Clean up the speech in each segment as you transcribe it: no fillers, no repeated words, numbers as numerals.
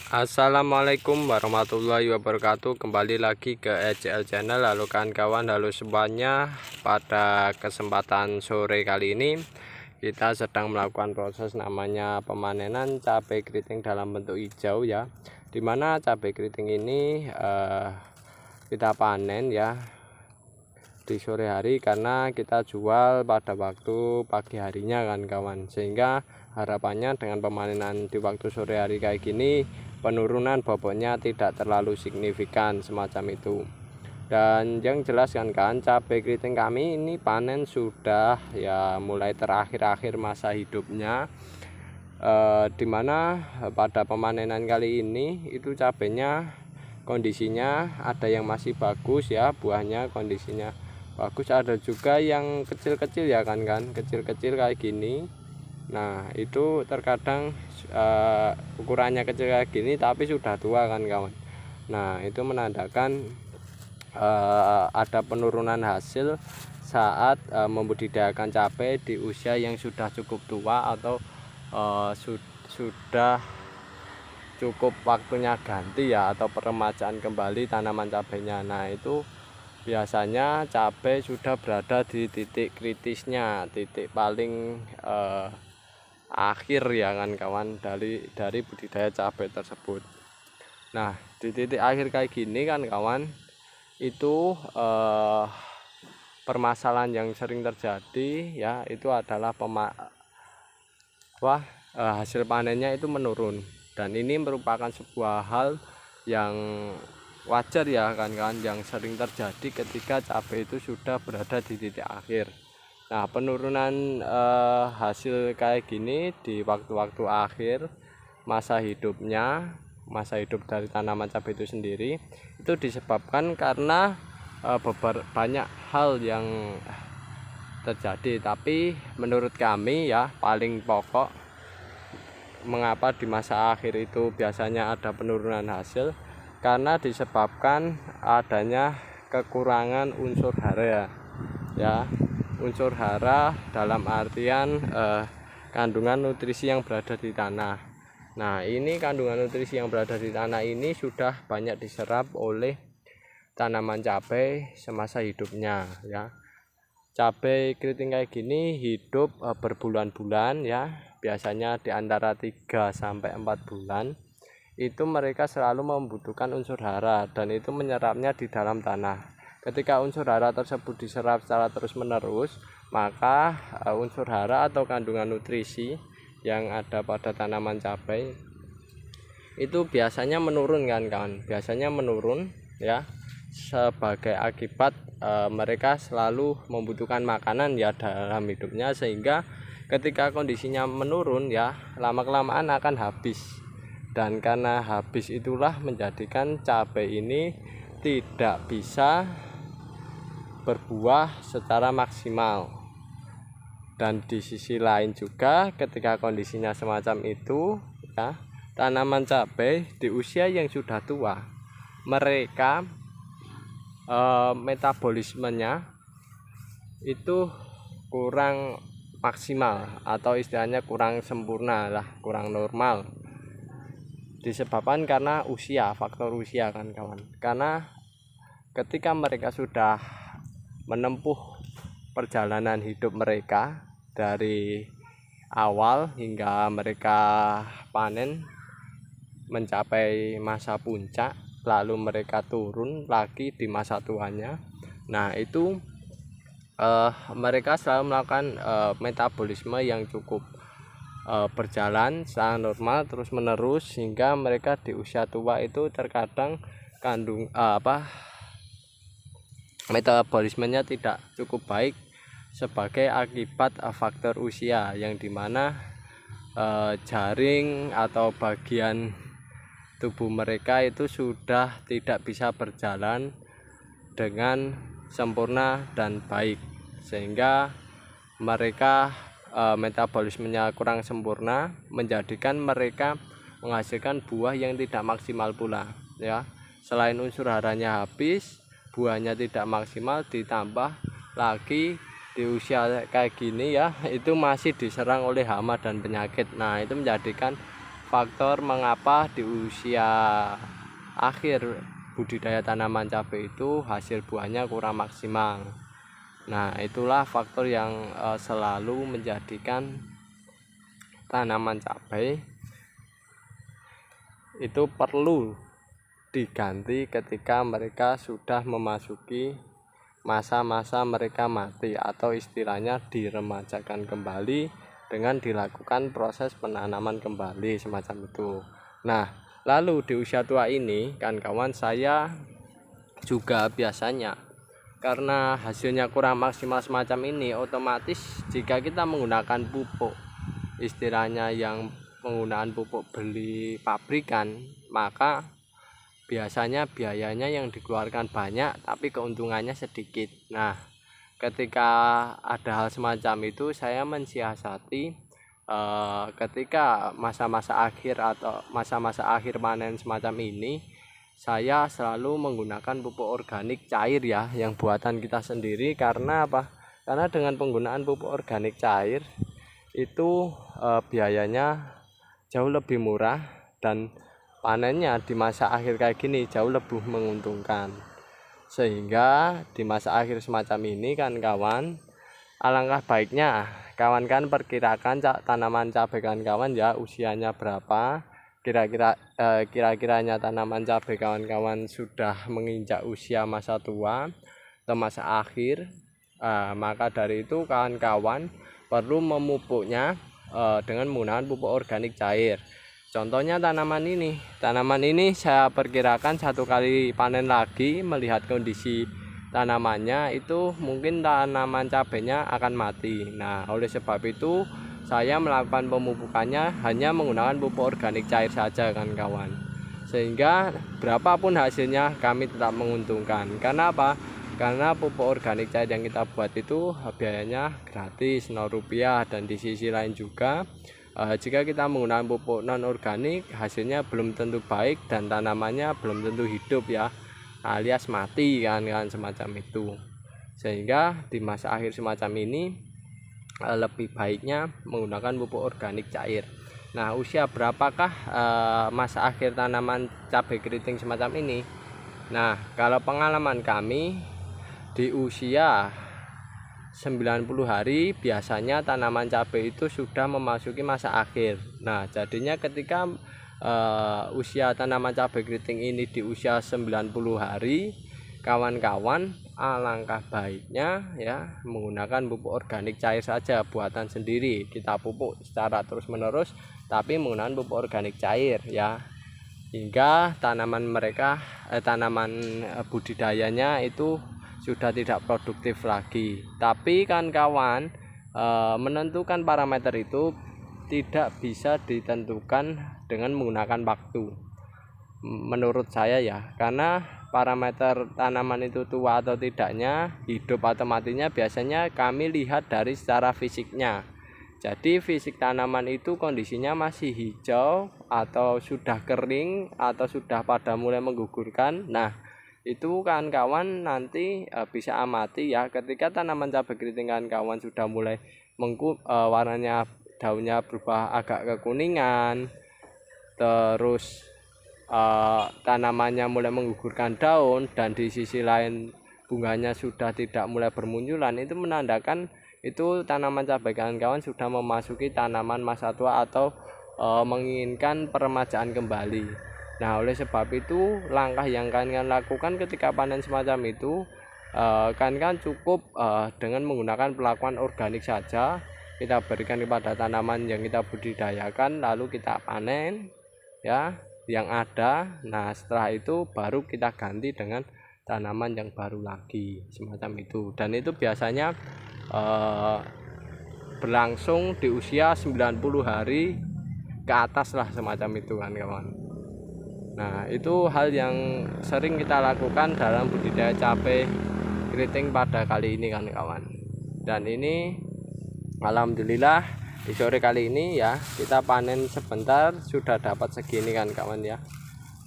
Assalamualaikum warahmatullahi wabarakatuh. Kembali lagi ke ECL Channel. Halo kawan-kawan, halo semuanya. Pada kesempatan sore kali ini kita sedang melakukan proses namanya pemanenan cabai keriting dalam bentuk hijau ya, dimana cabai keriting ini kita panen ya di sore hari karena kita jual pada waktu pagi harinya kan kawan, sehingga harapannya dengan pemanenan di waktu sore hari kayak gini penurunan bobotnya tidak terlalu signifikan semacam itu. Dan yang jelas kan cabai keriting kami ini panen sudah ya mulai terakhir-akhir masa hidupnya, dimana pada pemanenan kali ini itu cabainya kondisinya ada yang masih bagus ya, buahnya kondisinya bagus, ada juga yang kecil-kecil ya kan kecil-kecil kayak gini. Nah itu terkadang ukurannya kecil kayak gini tapi sudah tua kan kawan. Nah itu menandakan ada penurunan hasil saat membudidayakan cabai di usia yang sudah cukup tua atau sudah cukup waktunya ganti ya, atau peremajaan kembali tanaman cabainya. Nah itu biasanya cabai sudah berada di titik kritisnya, titik paling akhir ya kan kawan dari budidaya cabai tersebut. Nah di titik akhir kayak gini kan kawan, itu permasalahan yang sering terjadi ya itu adalah hasil panennya itu menurun, dan ini merupakan sebuah hal yang wajar ya kan yang sering terjadi ketika cabai itu sudah berada di titik akhir. Nah penurunan hasil kayak gini di waktu-waktu akhir masa hidup dari tanaman cabai itu sendiri itu disebabkan karena banyak hal yang terjadi. Tapi menurut kami ya paling pokok mengapa di masa akhir itu biasanya ada penurunan hasil, karena disebabkan adanya kekurangan unsur hara ya. Unsur hara dalam artian kandungan nutrisi yang berada di tanah. Nah ini kandungan nutrisi yang berada di tanah ini sudah banyak diserap oleh tanaman cabai semasa hidupnya ya. Cabai keriting kayak gini hidup berbulan-bulan ya, biasanya di antara 3 sampai 4 bulan itu mereka selalu membutuhkan unsur hara, dan itu menyerapnya di dalam tanah. Ketika unsur hara tersebut diserap secara terus-menerus, maka unsur hara atau kandungan nutrisi yang ada pada tanaman cabai itu biasanya menurun kan kawan, biasanya menurun ya, sebagai akibat mereka selalu membutuhkan makanan ya dalam hidupnya, sehingga ketika kondisinya menurun ya lama-kelamaan akan habis. Dan karena habis itulah menjadikan cabai ini tidak bisa berbuah secara maksimal. Dan di sisi lain juga ketika kondisinya semacam itu ya, tanaman cabai di usia yang sudah tua mereka metabolismenya itu kurang maksimal, atau istilahnya kurang sempurna lah, kurang normal, disebabkan karena usia, faktor usia kan kawan. Karena ketika mereka sudah menempuh perjalanan hidup mereka dari awal hingga mereka panen mencapai masa puncak, lalu mereka turun lagi di masa tuanya. Nah itu mereka selalu melakukan metabolisme yang cukup berjalan secara normal terus menerus, sehingga mereka di usia tua itu terkadang metabolismenya tidak cukup baik sebagai akibat faktor usia, yang dimana jaring atau bagian tubuh mereka itu sudah tidak bisa berjalan dengan sempurna dan baik, sehingga mereka metabolismenya kurang sempurna, menjadikan mereka menghasilkan buah yang tidak maksimal pula ya. Selain unsur haranya habis, buahnya tidak maksimal, ditambah lagi di usia kayak gini ya itu masih diserang oleh hama dan penyakit. Nah itu menjadikan faktor mengapa di usia akhir budidaya tanaman cabai itu hasil buahnya kurang maksimal. Nah, itulah faktor yang selalu menjadikan tanaman cabai itu perlu diganti ketika mereka sudah memasuki masa-masa mereka mati, atau istilahnya diremajakan kembali dengan dilakukan proses penanaman kembali semacam itu. Nah, lalu di usia tua ini kan kawan, saya juga biasanya karena hasilnya kurang maksimal semacam ini, otomatis jika kita menggunakan pupuk, istilahnya yang penggunaan pupuk beli pabrikan, maka biasanya biayanya yang dikeluarkan banyak tapi keuntungannya sedikit. Nah, ketika ada hal semacam itu, saya mensiasati ketika masa-masa akhir atau masa-masa akhir panen semacam ini, saya selalu menggunakan pupuk organik cair ya, yang buatan kita sendiri. Karena apa? Karena dengan penggunaan pupuk organik cair itu biayanya jauh lebih murah, dan panennya di masa akhir kayak gini jauh lebih menguntungkan. Sehingga di masa akhir semacam ini kan kawan, alangkah baiknya kawan kan perkirakan tanaman cabai kawan ya usianya berapa. Kira-kiranya tanaman cabai kawan-kawan sudah menginjak usia masa tua atau masa akhir, maka dari itu kawan-kawan perlu memupuknya dengan menggunakan pupuk organik cair. Contohnya tanaman ini saya perkirakan 1 kali panen lagi, melihat kondisi tanamannya itu mungkin tanaman cabainya akan mati. Nah, oleh sebab itu saya melakukan pemupukannya hanya menggunakan pupuk organik cair saja kan kawan, sehingga berapapun hasilnya kami tetap menguntungkan. Karena apa? Karena pupuk organik cair yang kita buat itu biayanya gratis, Rp0, dan di sisi lain juga jika kita menggunakan pupuk non organik, hasilnya belum tentu baik dan tanamannya belum tentu hidup ya, alias mati kan semacam itu. Sehingga di masa akhir semacam ini lebih baiknya menggunakan pupuk organik cair. Nah, usia berapakah masa akhir tanaman cabai keriting semacam ini? Nah, kalau pengalaman kami di usia 90 hari biasanya tanaman cabai itu sudah memasuki masa akhir. Nah, jadinya ketika usia tanaman cabai keriting ini di usia 90 hari, kawan-kawan alangkah baiknya ya menggunakan pupuk organik cair saja buatan sendiri. Kita pupuk secara terus-menerus tapi menggunakan pupuk organik cair ya, hingga tanaman budidayanya itu sudah tidak produktif lagi. Tapi kan kawan, menentukan parameter itu tidak bisa ditentukan dengan menggunakan waktu, menurut saya ya. Karena parameter tanaman itu tua atau tidaknya, hidup atau matinya, biasanya kami lihat dari secara fisiknya. Jadi fisik tanaman itu kondisinya masih hijau atau sudah kering atau sudah pada mulai menggugurkan. Nah, itu kawan-kawan nanti bisa amati ya, ketika tanaman cabai keriting kawan sudah mulai warnanya daunnya berubah agak kekuningan, terus tanamannya mulai menggugurkan daun, dan di sisi lain bunganya sudah tidak mulai bermunculan, itu menandakan itu tanaman cabai kawan sudah memasuki tanaman masa tua atau menginginkan peremajaan kembali. Nah, oleh sebab itu langkah yang kalian lakukan ketika panen semacam itu, kalian cukup dengan menggunakan perlakuan organik saja. Kita berikan kepada tanaman yang kita budidayakan, lalu kita panen ya yang ada. Nah, setelah itu baru kita ganti dengan tanaman yang baru lagi semacam itu, dan itu biasanya berlangsung di usia 90 hari ke atas lah semacam itu kan kawan. Nah, itu hal yang sering kita lakukan dalam budidaya cabai keriting pada kali ini kan kawan. Dan ini alhamdulillah di sore kali ini ya kita panen sebentar sudah dapat segini kan kawan ya.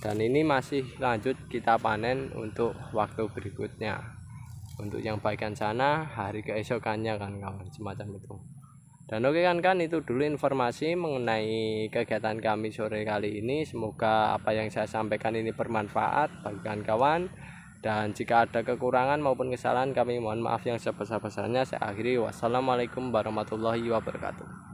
Dan ini masih lanjut kita panen untuk waktu berikutnya, untuk yang bagian sana hari keesokannya kan kawan, semacam itu. Dan oke kan itu dulu informasi mengenai kegiatan kami sore kali ini. Semoga apa yang saya sampaikan ini bermanfaat bagi kawan-kawan, dan jika ada kekurangan maupun kesalahan kami mohon maaf yang sebesar-besarnya. Saya akhiri, wassalamualaikum warahmatullahi wabarakatuh.